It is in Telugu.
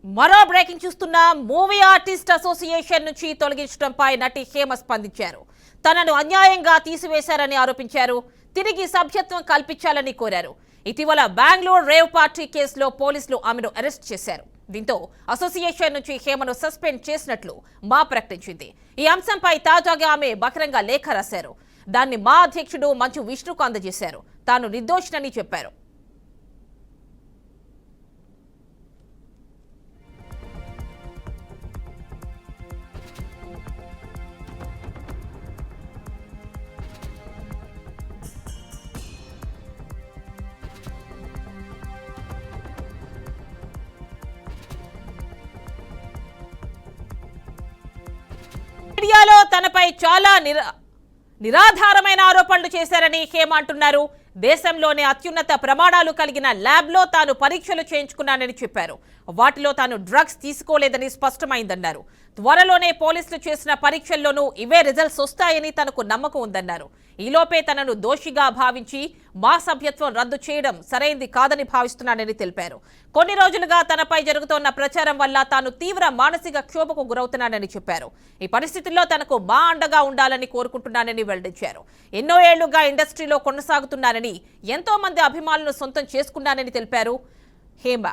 మరో బ్రేకింగ్ చూస్తున్న మూవీ ఆర్టిస్ట్ అసోసియేషన్ నుంచి తొలగించడంపై నటి హేమ స్పందించారు. తనను అన్యాయంగా తీసివేశారని ఆరోపించారు. తిరిగి సభ్యత్వం కల్పించాలని కోరారు. ఇటీవల బెంగళూరు రేవ్ పార్టీ కేసులో పోలీసులు ఆమెను అరెస్ట్ చేశారు. దీంతో అసోసియేషన్ నుంచి హేమను సస్పెండ్ చేసినట్లు మా ప్రకటించింది. ఈ అంశంపై తాజాగా ఆమె బహిరంగ లేఖ రాశారు. దాన్ని మా అధ్యక్షుడు మంచు విష్ణుకు అందజేశారు. తాను నిర్దోషినని చెప్పారు. మీడియాలో తనపై చాలా నిరాధారమైన ఆరోపణలు చేశారని హేమ అంటున్నారు. దేశంలోనే అత్యున్నత ప్రమాణాలు కలిగిన ల్యాబ్లో తాను పరీక్షలు చేయించుకున్నానని చెప్పారు. వాటిలో తాను డ్రగ్స్ తీసుకోలేదని స్పష్టమైందన్నారు. త్వరలోనే పోలీసులు చేసిన పరీక్షల్లోనూ ఇవే రిజల్ట్స్ వస్తాయని తనకు నమ్మకం ఉందన్నారు. ఈలోపే తనను దోషిగా భావించి మా సభ్యత్వం రద్దు చేయడం సరైంది కాదని భావిస్తున్నానని తెలిపారు. కొన్ని రోజులుగా తనపై జరుగుతోన్న ప్రచారం వల్ల తాను తీవ్ర మానసిక క్షోభకు గురవుతున్నానని చెప్పారు. ఈ పరిస్థితుల్లో తనకు మా అండగా ఉండాలని కోరుకుంటున్నానని వెల్లడించారు. ఎన్నో ఏళ్లుగా ఇండస్ట్రీలో కొనసాగుతున్నానని, ఎంతో మంది అభిమానులను సొంతం చేసుకున్నానని తెలిపారు హేమ.